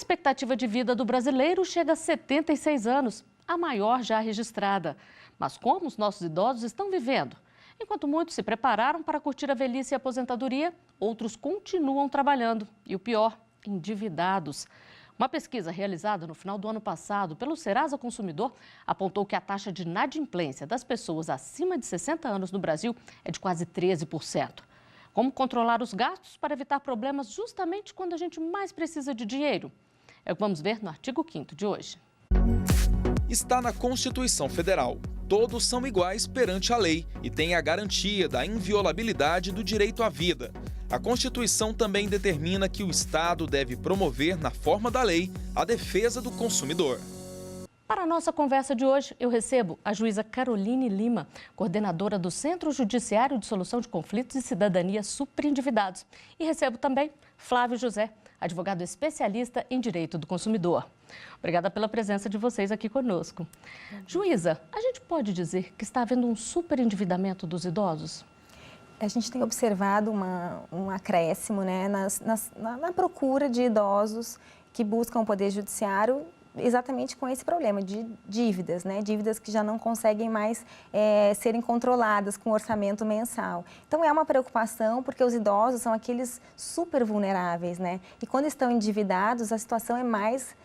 expectativa de vida do brasileiro chega a 76 anos, a maior já registrada. Mas como os nossos idosos estão vivendo? Enquanto muitos se prepararam para curtir a velhice e a aposentadoria, outros continuam trabalhando. E o pior, endividados. Uma pesquisa realizada no final do ano passado pelo Serasa Consumidor apontou que a taxa de inadimplência das pessoas acima de 60 anos no Brasil é de quase 13%. Como controlar os gastos para evitar problemas justamente quando a gente mais precisa de dinheiro? É o que vamos ver no artigo 5º de hoje. Está na Constituição Federal. Todos são iguais perante a lei e têm a garantia da inviolabilidade do direito à vida. A Constituição também determina que o Estado deve promover, na forma da lei, a defesa do consumidor. Para a nossa conversa de hoje, eu recebo a juíza Caroline Lima, coordenadora do Centro Judiciário de Solução de Conflitos e Cidadania Superendividados. E recebo também Flávio José, advogado especialista em direito do consumidor. Obrigada pela presença de vocês aqui conosco. Juíza, a gente pode dizer que está havendo um superendividamento dos idosos? A gente tem observado um acréscimo, né, na procura de idosos que buscam o Poder Judiciário exatamente com esse problema de dívidas, né? Dívidas que já não conseguem mais serem controladas com orçamento mensal. Então, é uma preocupação porque os idosos são aqueles super vulneráveis, né? E quando estão endividados, a situação é mais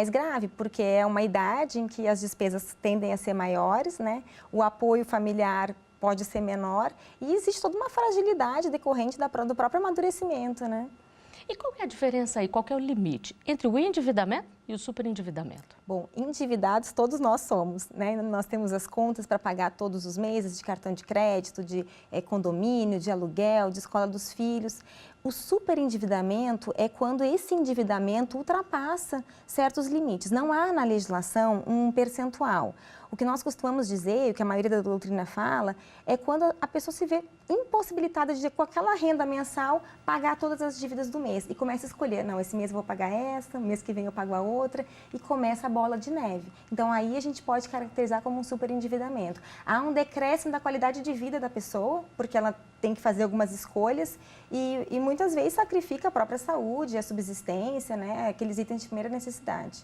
grave, porque é uma idade em que as despesas tendem a ser maiores, né? O apoio familiar pode ser menor e existe toda uma fragilidade decorrente do próprio amadurecimento, né? E qual é a diferença aí, qual é o limite entre o endividamento e o superendividamento? Bom, endividados todos nós somos, né? Nós temos as contas para pagar todos os meses de cartão de crédito, de condomínio, de aluguel, de escola dos filhos. O superendividamento é quando esse endividamento ultrapassa certos limites. Não há na legislação um percentual. O que nós costumamos dizer, o que a maioria da doutrina fala, é quando a pessoa se vê impossibilitada de, com aquela renda mensal, pagar todas as dívidas do mês. E começa a escolher, não, esse mês eu vou pagar essa, mês que vem eu pago a outra, e começa a bola de neve. Então, aí a gente pode caracterizar como um superendividamento. Há um decréscimo da qualidade de vida da pessoa, porque ela tem que fazer algumas escolhas e muitas vezes sacrifica a própria saúde, a subsistência, né, aqueles itens de primeira necessidade.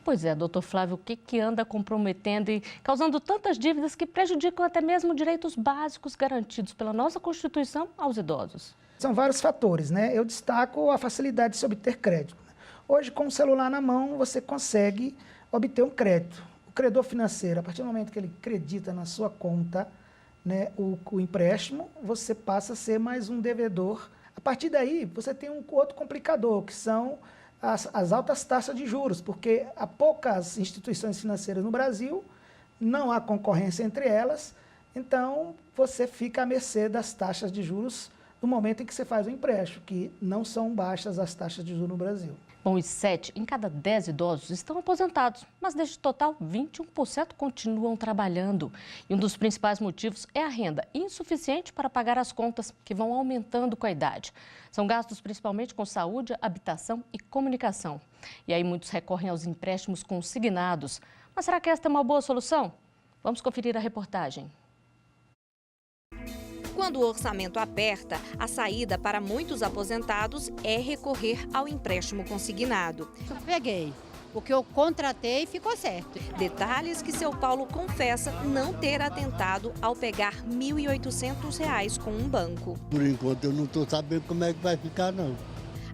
Pois é, doutor Flávio, o que anda comprometendo e causando tantas dívidas que prejudicam até mesmo direitos básicos garantidos pela nossa Constituição aos idosos? São vários fatores, né? Eu destaco a facilidade de se obter crédito. Hoje, com o celular na mão, você consegue obter um crédito. O credor financeiro, a partir do momento que ele acredita na sua conta, né, o empréstimo, você passa a ser mais um devedor. A partir daí, você tem um outro complicador, que são as altas taxas de juros, porque há poucas instituições financeiras no Brasil, não há concorrência entre elas, então você fica à mercê das taxas de juros no momento em que você faz o empréstimo, que não são baixas as taxas de juros no Brasil. Bom, e 7 em cada 10 idosos estão aposentados, mas deste total, 21% continuam trabalhando. E um dos principais motivos é a renda insuficiente para pagar as contas, que vão aumentando com a idade. São gastos principalmente com saúde, habitação e comunicação. E aí muitos recorrem aos empréstimos consignados. Mas será que esta é uma boa solução? Vamos conferir a reportagem. Quando o orçamento aperta, a saída para muitos aposentados é recorrer ao empréstimo consignado. Eu peguei, porque eu contratei e ficou certo. Detalhes que seu Paulo confessa não ter atentado ao pegar R$ 1.800 com um banco. Por enquanto eu não estou sabendo como é que vai ficar, não.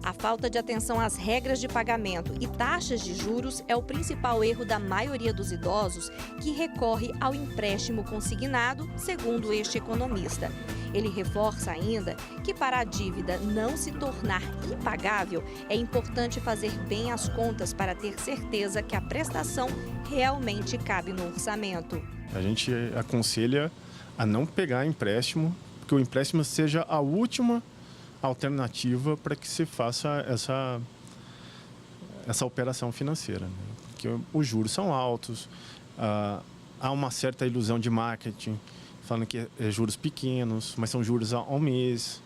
A falta de atenção às regras de pagamento e taxas de juros é o principal erro da maioria dos idosos que recorre ao empréstimo consignado, segundo este economista. Ele reforça ainda que para a dívida não se tornar impagável, é importante fazer bem as contas para ter certeza que a prestação realmente cabe no orçamento. A gente aconselha a não pegar empréstimo, que o empréstimo seja a última alternativa para que se faça essa operação financeira, né? Porque os juros são altos, há uma certa ilusão de marketing, falando que é juros pequenos, mas são juros ao mês,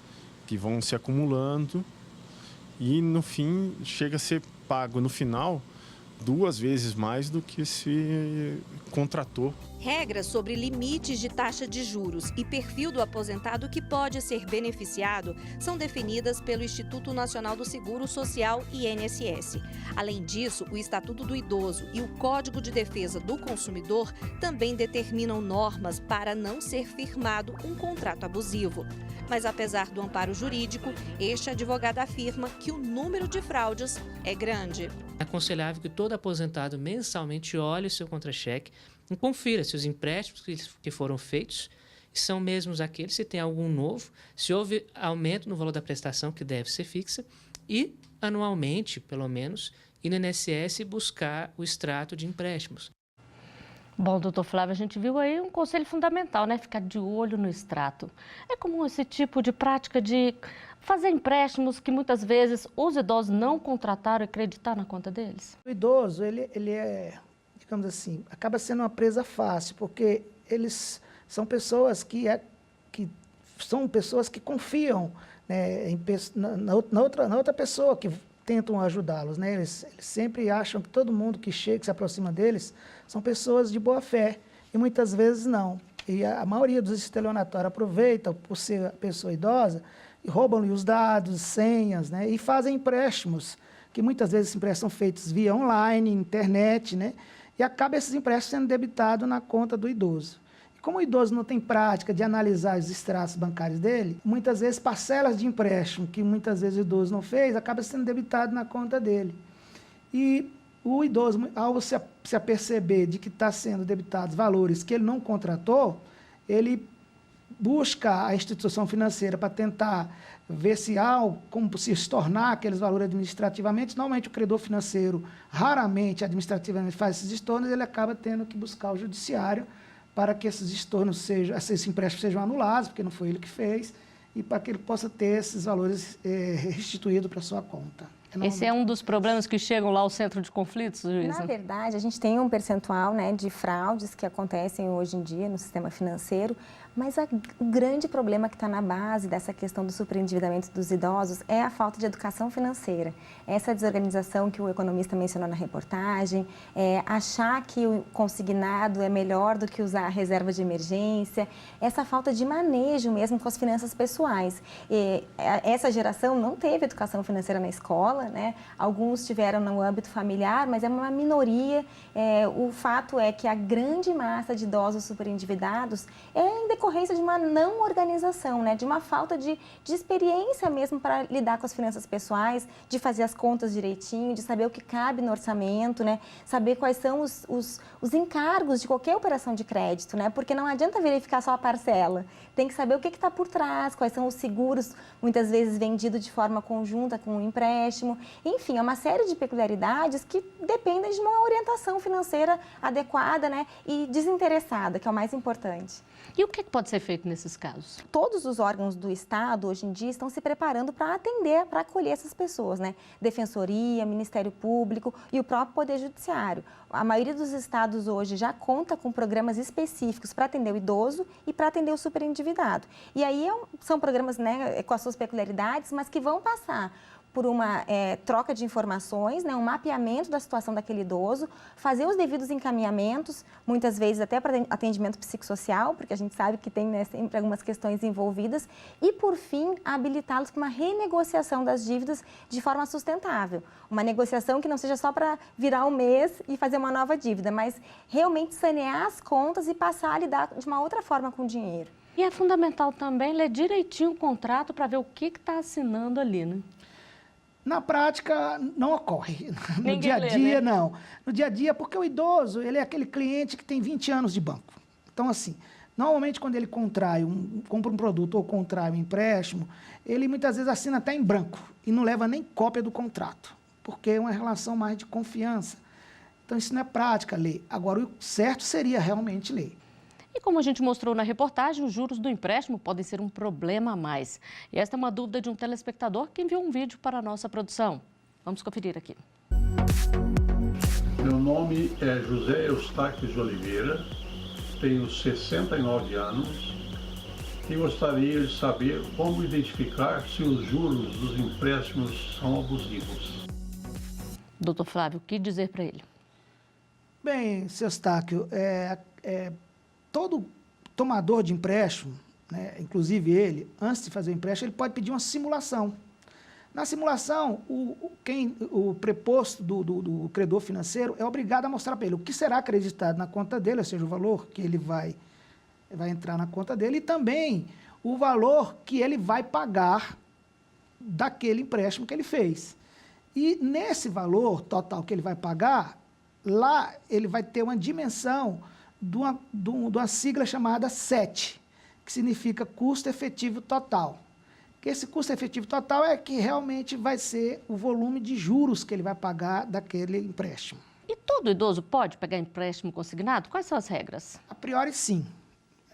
que vão se acumulando e, no fim, chega a ser pago, no final, 2 vezes mais do que se contratou. Regras sobre limites de taxa de juros e perfil do aposentado que pode ser beneficiado são definidas pelo Instituto Nacional do Seguro Social, INSS. Além disso, o Estatuto do Idoso e o Código de Defesa do Consumidor também determinam normas para não ser firmado um contrato abusivo. Mas apesar do amparo jurídico, este advogado afirma que o número de fraudes é grande. É aconselhável que todo aposentado mensalmente olhe o seu contra-cheque e confira se os empréstimos que foram feitos são mesmos aqueles, se tem algum novo, se houve aumento no valor da prestação, que deve ser fixa, e anualmente, pelo menos, ir no INSS buscar o extrato de empréstimos. Bom, doutor Flávio, a gente viu aí um conselho fundamental, né? Ficar de olho no extrato. É comum esse tipo de prática de fazer empréstimos que muitas vezes os idosos não contrataram e acreditar na conta deles? O idoso, ele é, digamos assim, acaba sendo uma presa fácil, porque eles são pessoas que confiam, né, na outra pessoa que tentam ajudá-los, né? Eles sempre acham que todo mundo que chega, que se aproxima deles, são pessoas de boa fé, e muitas vezes não. E a maioria dos estelionatários aproveita por ser a pessoa idosa e roubam-lhe os dados, senhas, né? E fazem empréstimos, que muitas vezes esses empréstimos são feitos via online, internet, né? E acaba esses empréstimos sendo debitados na conta do idoso. Como o idoso não tem prática de analisar os extratos bancários dele, muitas vezes parcelas de empréstimo que muitas vezes o idoso não fez, acaba sendo debitado na conta dele. E o idoso, ao se aperceber de que está sendo debitados valores que ele não contratou, ele busca a instituição financeira para tentar ver se há como se estornar aqueles valores administrativamente. Normalmente o credor financeiro raramente administrativamente faz esses estornos, ele acaba tendo que buscar o judiciário para que esses estornos esses empréstimos sejam anulados, porque não foi ele que fez, e para que ele possa ter esses valores restituídos para a sua conta. Esse é um dos problemas que chegam lá ao centro de conflitos, juíza? Na verdade, a gente tem um percentual, né, de fraudes que acontecem hoje em dia no sistema financeiro, mas o grande problema que está na base dessa questão do superendividamento dos idosos é a falta de educação financeira. Essa desorganização que o economista mencionou na reportagem, achar que o consignado é melhor do que usar a reserva de emergência, essa falta de manejo mesmo com as finanças pessoais. Essa geração não teve educação financeira na escola, né? Alguns tiveram no âmbito familiar, mas é uma minoria. O fato é que a grande massa de idosos superendividados é em decorrência de uma não organização, né? De uma falta de experiência mesmo para lidar com as finanças pessoais, de fazer as contas direitinho, de saber o que cabe no orçamento, né? Saber quais são os encargos de qualquer operação de crédito, né? Porque não adianta verificar só a parcela, tem que saber o que está por trás, quais são os seguros, muitas vezes vendidos de forma conjunta com o empréstimo. Enfim, é uma série de peculiaridades que dependem de uma orientação financeira adequada, né? E desinteressada, que é o mais importante. E o que pode ser feito nesses casos? Todos os órgãos do Estado, hoje em dia, estão se preparando para atender, para acolher essas pessoas, né? Defensoria, Ministério Público e o próprio Poder Judiciário. A maioria dos estados hoje já conta com programas específicos para atender o idoso e para atender o superendividado. E aí são programas, né, com as suas peculiaridades, mas que vão passar por uma troca de informações, né, um mapeamento da situação daquele idoso, fazer os devidos encaminhamentos, muitas vezes até para atendimento psicossocial, porque a gente sabe que tem, né, sempre algumas questões envolvidas, e, por fim, habilitá-los para uma renegociação das dívidas de forma sustentável. Uma negociação que não seja só para virar o mês e fazer uma nova dívida, mas realmente sanear as contas e passar a lidar de uma outra forma com o dinheiro. E é fundamental também ler direitinho o contrato para ver o que está assinando ali, né? Na prática, não ocorre. No dia a dia, lê, né? Não. No dia a dia, porque o idoso, ele é aquele cliente que tem 20 anos de banco. Então, assim, normalmente quando ele compra um produto ou contrai um empréstimo, ele muitas vezes assina até em branco e não leva nem cópia do contrato, porque é uma relação mais de confiança. Então, isso não é prática, ler. Agora, o certo seria realmente ler. E como a gente mostrou na reportagem, os juros do empréstimo podem ser um problema a mais. E esta é uma dúvida de um telespectador que enviou um vídeo para a nossa produção. Vamos conferir aqui. Meu nome é José Eustáquio de Oliveira, tenho 69 anos e gostaria de saber como identificar se os juros dos empréstimos são abusivos. Doutor Flávio, o que dizer para ele? Bem, seu Eustáquio, todo tomador de empréstimo, né, inclusive ele, antes de fazer o empréstimo, ele pode pedir uma simulação. Na simulação, o preposto do credor financeiro é obrigado a mostrar para ele o que será acreditado na conta dele, ou seja, o valor que ele vai entrar na conta dele, e também o valor que ele vai pagar daquele empréstimo que ele fez. E nesse valor total que ele vai pagar, lá ele vai ter uma dimensão de uma sigla chamada CET, que significa custo efetivo total. Que esse custo efetivo total é que realmente vai ser o volume de juros que ele vai pagar daquele empréstimo. E todo idoso pode pegar empréstimo consignado? Quais são as regras? A priori, sim.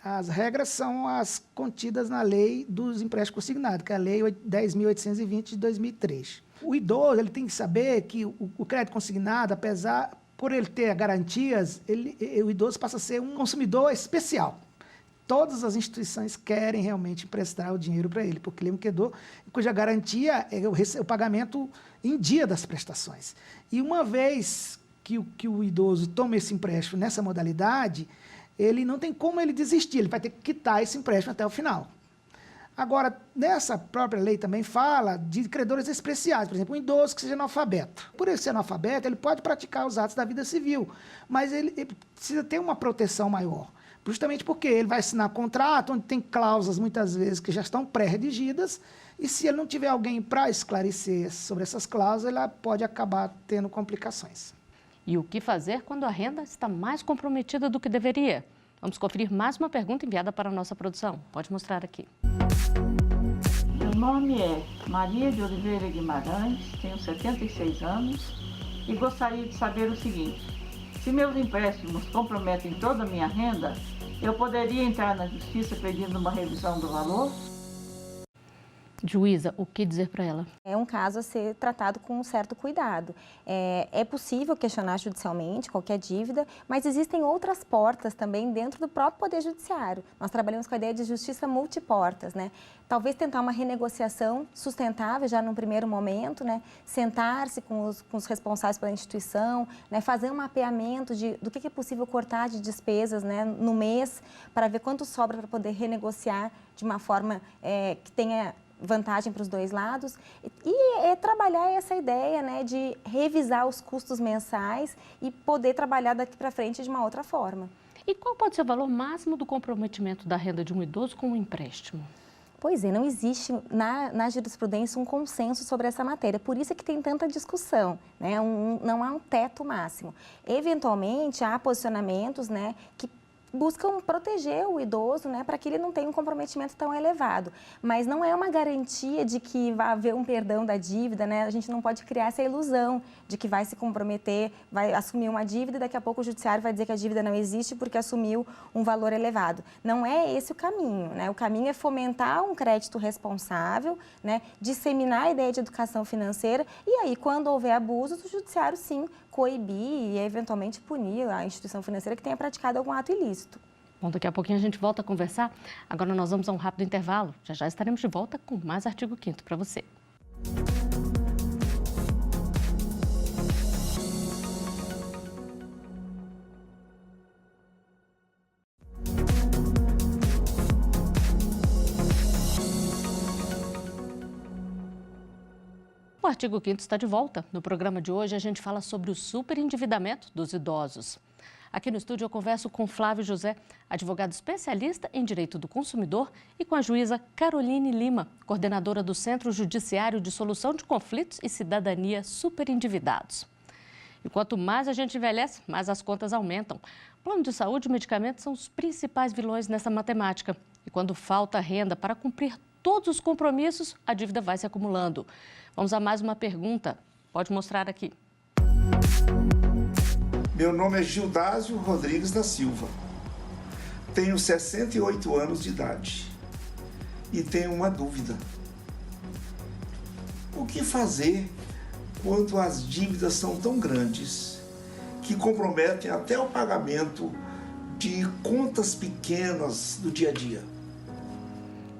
As regras são as contidas na lei dos empréstimos consignados, que é a lei 10.820 de 2003. O idoso ele tem que saber que o crédito consignado, por ele ter garantias, o idoso passa a ser um consumidor especial. Todas as instituições querem realmente emprestar o dinheiro para ele, porque ele é um credor cuja garantia é o pagamento em dia das prestações. E uma vez que o idoso toma esse empréstimo nessa modalidade, ele não tem como ele desistir, ele vai ter que quitar esse empréstimo até o final. Agora, nessa própria lei também fala de credores especiais, por exemplo, um idoso que seja analfabeto. Por ele ser analfabeto, ele pode praticar os atos da vida civil, mas ele precisa ter uma proteção maior. Justamente porque ele vai assinar contrato, onde tem cláusulas, muitas vezes, que já estão pré-redigidas, e se ele não tiver alguém para esclarecer sobre essas cláusulas, ela pode acabar tendo complicações. E o que fazer quando a renda está mais comprometida do que deveria? Vamos conferir mais uma pergunta enviada para a nossa produção. Pode mostrar aqui. Meu nome é Maria de Oliveira Guimarães, tenho 76 anos e gostaria de saber o seguinte: se meus empréstimos comprometem toda a minha renda, eu poderia entrar na justiça pedindo uma revisão do valor? Juíza, o que dizer para ela? É um caso a ser tratado com um certo cuidado. É possível questionar judicialmente qualquer dívida, mas existem outras portas também dentro do próprio Poder Judiciário. Nós trabalhamos com a ideia de justiça multiportas, né? Talvez tentar uma renegociação sustentável já no primeiro momento, né? Sentar-se com os responsáveis pela instituição, né? Fazer um mapeamento do que é possível cortar de despesas, né? No mês, para ver quanto sobra para poder renegociar de uma forma que tenha vantagem para os dois lados, e trabalhar essa ideia, né, de revisar os custos mensais e poder trabalhar daqui para frente de uma outra forma. E qual pode ser o valor máximo do comprometimento da renda de um idoso com um empréstimo? Pois é, não existe na jurisprudência um consenso sobre essa matéria, por isso é que tem tanta discussão, né? Não há um teto máximo. Eventualmente, há posicionamentos, né, que buscam proteger o idoso, né, para que ele não tenha um comprometimento tão elevado. Mas não é uma garantia de que vai haver um perdão da dívida, né? A gente não pode criar essa ilusão de que vai se comprometer, vai assumir uma dívida e daqui a pouco o judiciário vai dizer que a dívida não existe porque assumiu um valor elevado. Não é esse o caminho, né? O caminho é fomentar um crédito responsável, né, disseminar a ideia de educação financeira e aí, quando houver abusos, o judiciário, sim, coibir e eventualmente punir a instituição financeira que tenha praticado algum ato ilícito. Bom, daqui a pouquinho a gente volta a conversar. Agora nós vamos a um rápido intervalo. Já já estaremos de volta com mais Artigo 5º para você. O Artigo 5º está de volta. No programa de hoje, a gente fala sobre o superendividamento dos idosos. Aqui no estúdio eu converso com Flávio José, advogado especialista em Direito do Consumidor, e com a juíza Caroline Lima, coordenadora do Centro Judiciário de Solução de Conflitos e Cidadania Superendividados. E quanto mais a gente envelhece, mais as contas aumentam. Plano de saúde e medicamentos são os principais vilões nessa matemática. E quando falta renda para cumprir todos os compromissos, a dívida vai se acumulando. Vamos a mais uma pergunta. Pode mostrar aqui. Meu nome é Gildásio Rodrigues da Silva. Tenho 68 anos de idade e tenho uma dúvida. O que fazer quando as dívidas são tão grandes que comprometem até o pagamento de contas pequenas do dia a dia?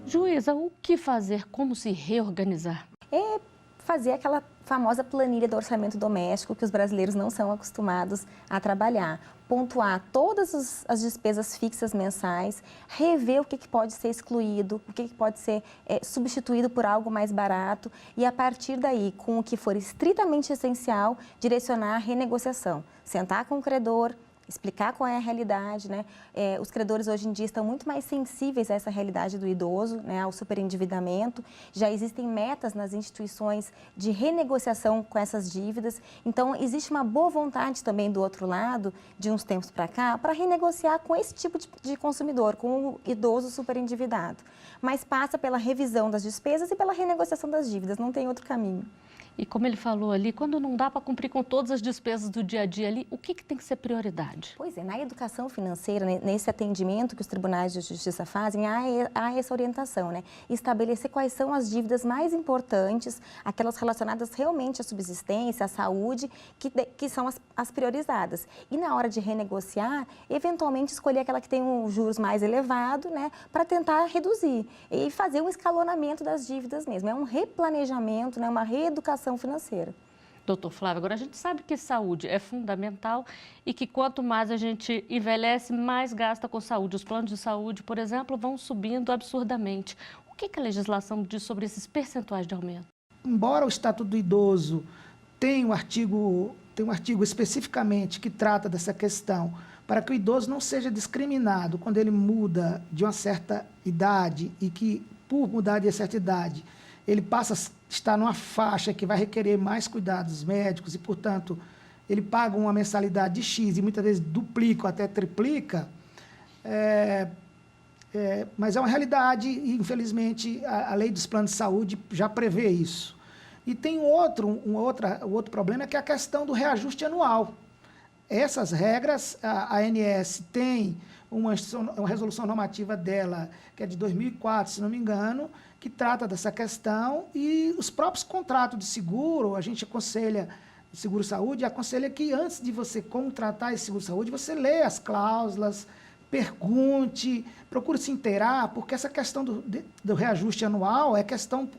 Juíza, o que fazer? Como se reorganizar? É fazer aquela famosa planilha do orçamento doméstico que os brasileiros não são acostumados a trabalhar. Pontuar todas as despesas fixas mensais, rever o que pode ser excluído, o que pode ser substituído por algo mais barato e, a partir daí, com o que for estritamente essencial, direcionar a renegociação. Sentar com o credor, explicar qual é a realidade, né? Os credores hoje em dia estão muito mais sensíveis a essa realidade do idoso, né? Ao superendividamento. Já existem metas nas instituições de renegociação com essas dívidas. Então, existe uma boa vontade também do outro lado, de uns tempos para cá, para renegociar com esse tipo de consumidor, com o idoso superendividado. Mas passa pela revisão das despesas e pela renegociação das dívidas, não tem outro caminho. E como ele falou ali, quando não dá para cumprir com todas as despesas do dia a dia ali, o que tem que ser prioridade? Pois é, na educação financeira, nesse atendimento que os tribunais de justiça fazem, há essa orientação, né? Estabelecer quais são as dívidas mais importantes, aquelas relacionadas realmente à subsistência, à saúde, que são as priorizadas. E na hora de renegociar, eventualmente escolher aquela que tem um juros mais elevado, né? Para tentar reduzir e fazer um escalonamento das dívidas mesmo. É um replanejamento, né? Uma reeducação financeira. Doutor Flávio, agora a gente sabe que saúde é fundamental e que quanto mais a gente envelhece, mais gasta com saúde. Os planos de saúde, por exemplo, vão subindo absurdamente. O que a legislação diz sobre esses percentuais de aumento? Embora o Estatuto do Idoso tenha um artigo especificamente que trata dessa questão, para que o idoso não seja discriminado quando ele muda de uma certa idade e que, por mudar de certa idade, ele passa a estar numa faixa que vai requerer mais cuidados médicos e, portanto, ele paga uma mensalidade de X e muitas vezes duplica ou até triplica, mas é uma realidade e, infelizmente, a lei dos planos de saúde já prevê isso. E tem um outro problema, que é a questão do reajuste anual. Essas regras, a ANS tem uma resolução normativa dela, que é de 2004, se não me engano, que trata dessa questão, e os próprios contratos de seguro, a gente aconselha, seguro-saúde, aconselha que antes de você contratar esse seguro-saúde, você lê as cláusulas, pergunte, procure se inteirar, porque essa questão do reajuste anual é questão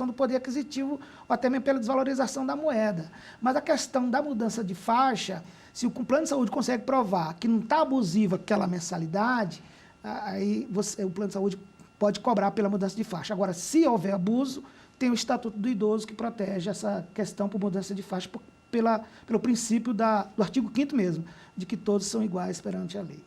do poder aquisitivo, ou até mesmo pela desvalorização da moeda. Mas a questão da mudança de faixa, se o plano de saúde consegue provar que não está abusiva aquela mensalidade, aí o plano de saúde pode cobrar pela mudança de faixa. Agora, se houver abuso, tem o Estatuto do Idoso que protege essa questão por mudança de faixa pelo princípio do artigo 5º mesmo, de que todos são iguais perante a lei.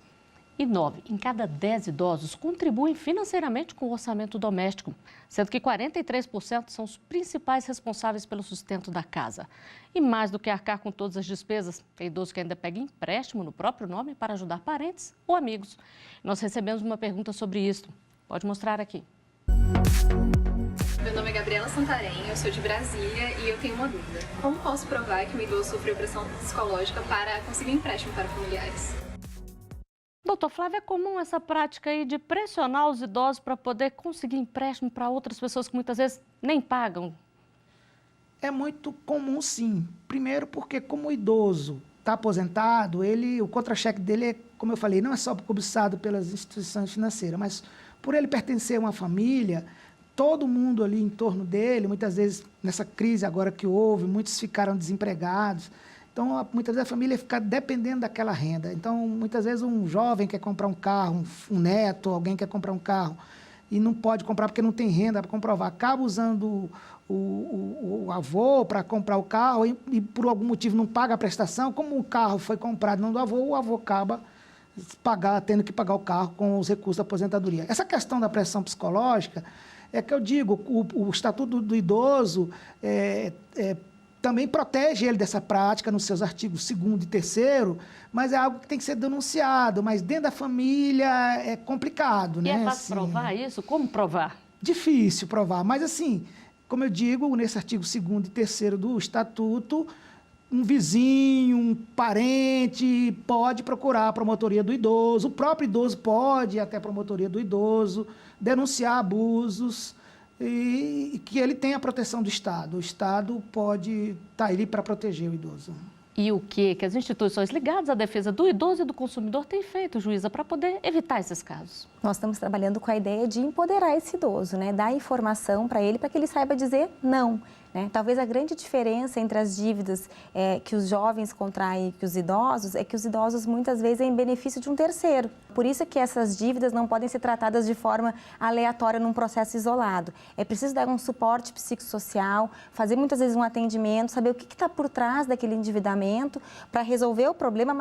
E 9 em cada 10 idosos contribuem financeiramente com o orçamento doméstico, sendo que 43% são os principais responsáveis pelo sustento da casa. E mais do que arcar com todas as despesas, tem idoso que ainda pega empréstimo no próprio nome para ajudar parentes ou amigos. Nós recebemos uma pergunta sobre isso. Pode mostrar aqui. Meu nome é Gabriela Santarém, eu sou de Brasília e eu tenho uma dúvida. Como posso provar que um idoso sofreu pressão psicológica para conseguir empréstimo para familiares? Doutor Flávio, é comum essa prática aí de pressionar os idosos para poder conseguir empréstimo para outras pessoas que muitas vezes nem pagam? É muito comum, sim. Primeiro porque, como o idoso está aposentado, o contra-cheque dele, como eu falei, não é só cobiçado pelas instituições financeiras, mas por ele pertencer a uma família, todo mundo ali em torno dele, muitas vezes nessa crise agora que houve, muitos ficaram desempregados. Então, muitas vezes a família fica dependendo daquela renda. Então, muitas vezes um jovem quer comprar um carro, um neto, alguém quer comprar um carro e não pode comprar porque não tem renda para comprovar. Acaba usando o avô para comprar o carro e por algum motivo não paga a prestação. Como o carro foi comprado não do avô, o avô acaba tendo que pagar o carro com os recursos da aposentadoria. Essa questão da pressão psicológica é que eu digo, o Estatuto do Idoso também protege ele dessa prática nos seus artigos 2º e 3º, mas é algo que tem que ser denunciado, mas dentro da família é complicado, né? E é fácil provar isso? Como provar? Difícil provar, mas assim, como eu digo, nesse artigo 2º e 3º do Estatuto, um vizinho, um parente pode procurar a promotoria do idoso, o próprio idoso pode ir até a promotoria do idoso, denunciar abusos, e que ele tem a proteção do Estado. O Estado pode estar ali para proteger o idoso. E o que as instituições ligadas à defesa do idoso e do consumidor têm feito, juíza, para poder evitar esses casos? Nós estamos trabalhando com a ideia de empoderar esse idoso, né? Dar informação para ele que ele saiba dizer não. né? Talvez a grande diferença entre as dívidas que os jovens contraem e que os idosos é que os idosos muitas vezes é em benefício de um terceiro. Por isso que essas dívidas não podem ser tratadas de forma aleatória num processo isolado. É preciso dar um suporte psicossocial, fazer muitas vezes um atendimento, saber o que está por trás daquele endividamento para resolver o problema,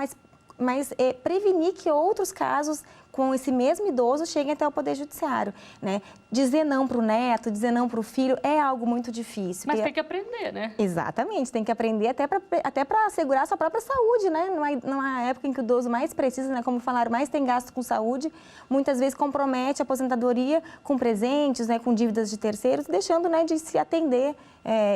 mas prevenir que outros casos com esse mesmo idoso cheguem até o Poder Judiciário, né? Dizer não para o neto, dizer não para o filho é algo muito difícil. Mas tem que aprender, né? Exatamente, tem que aprender até para assegurar a sua própria saúde, né? Numa época em que o idoso mais precisa, né? Como falaram, mais tem gasto com saúde, muitas vezes compromete a aposentadoria com presentes, né? Com dívidas de terceiros, deixando, né, de se atender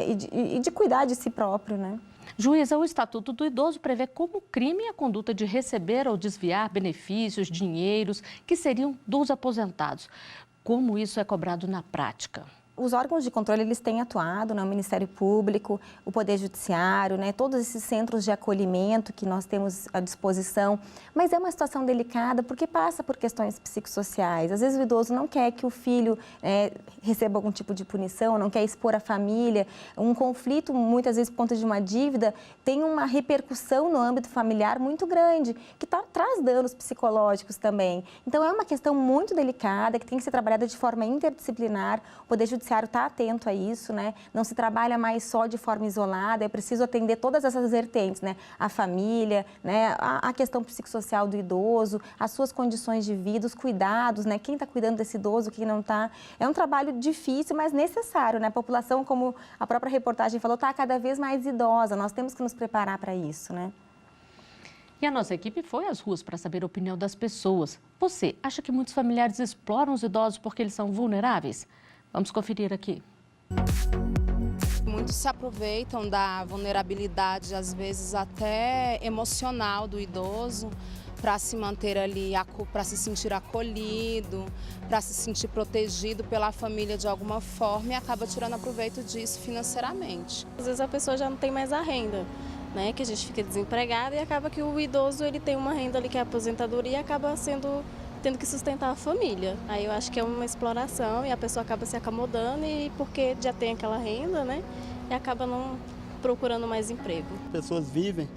e de cuidar de si próprio, né? Juíza, o Estatuto do Idoso prevê como crime a conduta de receber ou desviar benefícios, dinheiros que seriam dos aposentados. Como isso é cobrado na prática? Os órgãos de controle, eles têm atuado, né? O Ministério Público, o Poder Judiciário, né? Todos esses centros de acolhimento que nós temos à disposição. Mas é uma situação delicada porque passa por questões psicossociais. Às vezes o idoso não quer que o filho receba algum tipo de punição, não quer expor a família. Um conflito, muitas vezes por conta de uma dívida, tem uma repercussão no âmbito familiar muito grande, que traz danos psicológicos também. Então é uma questão muito delicada, que tem que ser trabalhada de forma interdisciplinar. O Poder Judiciário está atento a isso, né? Não se trabalha mais só de forma isolada, é preciso atender todas essas vertentes, né? A família, né? A questão psicossocial do idoso, as suas condições de vida, os cuidados, né? Quem está cuidando desse idoso, quem não está. É um trabalho difícil, mas necessário, né? A população, como a própria reportagem falou, está cada vez mais idosa, nós temos que nos preparar para isso, né? E a nossa equipe foi às ruas para saber a opinião das pessoas. Você acha que muitos familiares exploram os idosos porque eles são vulneráveis? Vamos conferir aqui. Muitos se aproveitam da vulnerabilidade, às vezes até emocional do idoso, para se manter ali, para se sentir acolhido, para se sentir protegido pela família de alguma forma e acaba tirando proveito disso financeiramente. Às vezes a pessoa já não tem mais a renda, né? Que a gente fica desempregado e acaba que o idoso ele tem uma renda ali que é a aposentadoria e acaba tendo que sustentar a família. Aí eu acho que é uma exploração e a pessoa acaba se acomodando e porque já tem aquela renda, né? E acaba não procurando mais emprego. Pessoas vivem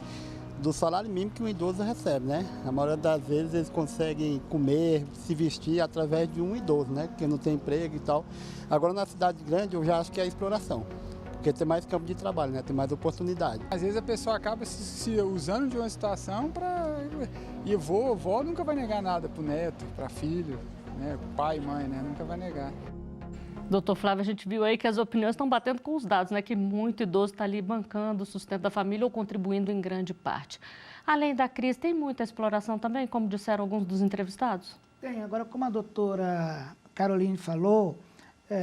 do salário mínimo que um idoso recebe, né? A maioria das vezes eles conseguem comer, se vestir através de um idoso, né? Que não tem emprego e tal. Agora na cidade grande eu já acho que é a exploração. Porque tem mais campo de trabalho, né? Tem mais oportunidade. Às vezes a pessoa acaba se usando de uma situação para... E vó nunca vai negar nada para o neto, para filho, né? Pai e mãe, né? Nunca vai negar. Doutor Flávio, a gente viu aí que as opiniões estão batendo com os dados, né? Que muito idoso está ali bancando o sustento da família ou contribuindo em grande parte. Além da crise, tem muita exploração também, como disseram alguns dos entrevistados? Tem. Agora, como a doutora Caroline falou,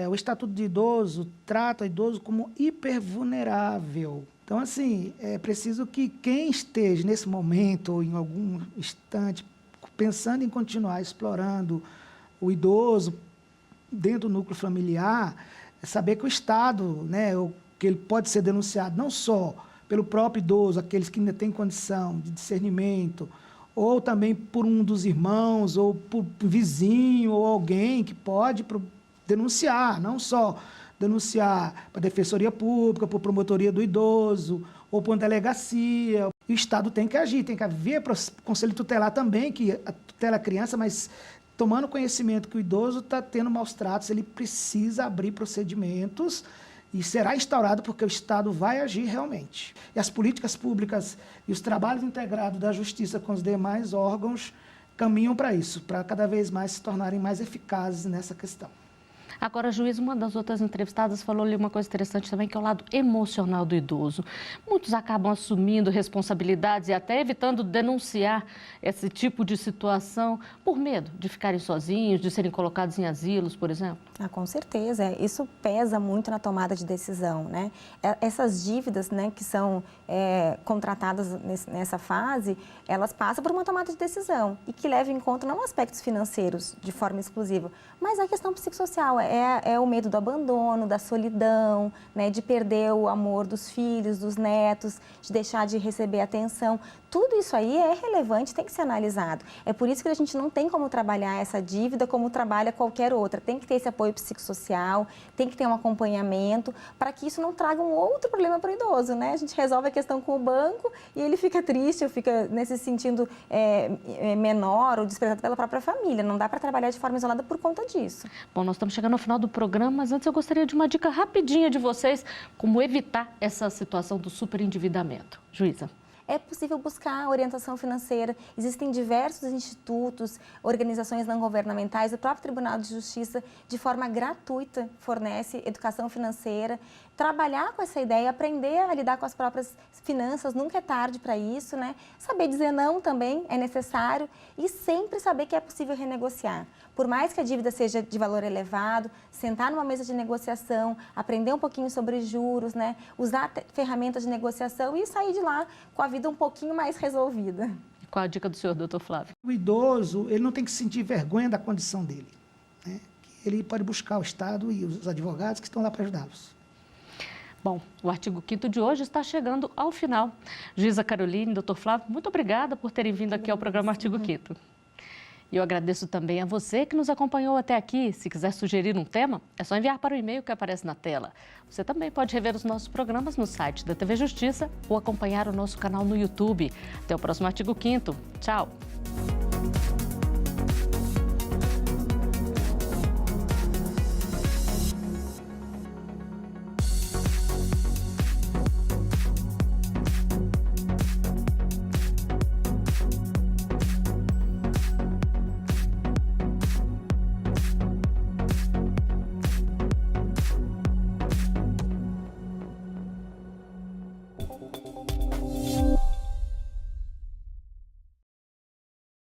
o Estatuto de Idoso trata o idoso como hipervulnerável. Então, assim, é preciso que quem esteja nesse momento ou em algum instante pensando em continuar explorando o idoso dentro do núcleo familiar, saber que o Estado, né, que ele pode ser denunciado não só pelo próprio idoso, aqueles que ainda têm condição de discernimento, ou também por um dos irmãos, ou por um vizinho, ou alguém que pode denunciar, não só denunciar para a Defensoria Pública, para a Promotoria do Idoso, ou para uma delegacia. E o Estado tem que agir, tem que haver Conselho Tutelar também, que tutela a criança, mas tomando conhecimento que o idoso está tendo maus tratos, ele precisa abrir procedimentos e será instaurado porque o Estado vai agir realmente. E as políticas públicas e os trabalhos integrados da Justiça com os demais órgãos caminham para isso, para cada vez mais se tornarem mais eficazes nessa questão. Agora, juiz, uma das outras entrevistadas falou ali uma coisa interessante também, que é o lado emocional do idoso. Muitos acabam assumindo responsabilidades e até evitando denunciar esse tipo de situação por medo de ficarem sozinhos, de serem colocados em asilos, por exemplo. Com certeza. Isso pesa muito na tomada de decisão, né? Essas dívidas, né, que são contratadas nessa fase, elas passam por uma tomada de decisão e que leva em conta não aspectos financeiros de forma exclusiva, mas a questão psicossocial. é o medo do abandono, da solidão, né, de perder o amor dos filhos, dos netos, de deixar de receber atenção. Tudo isso aí é relevante, tem que ser analisado. É por isso que a gente não tem como trabalhar essa dívida como trabalha qualquer outra. Tem que ter esse apoio psicossocial, tem que ter um acompanhamento para que isso não traga um outro problema para o idoso, né? A gente resolve a questão com o banco e ele fica triste, ou fica nesse sentido menor ou desprezado pela própria família. Não dá para trabalhar de forma isolada por conta disso. Bom, nós estamos chegando ao final do programa, mas antes eu gostaria de uma dica rapidinha de vocês, como evitar essa situação do superendividamento. Juíza. É possível buscar orientação financeira. Existem diversos institutos, organizações não governamentais, o próprio Tribunal de Justiça, de forma gratuita, fornece educação financeira. Trabalhar com essa ideia, aprender a lidar com as próprias finanças, nunca é tarde para isso, né? Saber dizer não também é necessário e sempre saber que é possível renegociar. Por mais que a dívida seja de valor elevado, sentar numa mesa de negociação, aprender um pouquinho sobre juros, né? Usar ferramentas de negociação e sair de lá com a vida um pouquinho mais resolvida. Qual a dica do senhor, doutor Flávio? O idoso, ele não tem que sentir vergonha da condição dele, né? Ele pode buscar o Estado e os advogados que estão lá para ajudá-los. Bom, o artigo 5º de hoje está chegando ao final. Juíza Caroline, doutor Flávio, muito obrigada por terem vindo aqui ao programa Artigo 5º. E eu agradeço também a você que nos acompanhou até aqui. Se quiser sugerir um tema, é só enviar para o e-mail que aparece na tela. Você também pode rever os nossos programas no site da TV Justiça ou acompanhar o nosso canal no YouTube. Até o próximo Artigo 5º. Tchau!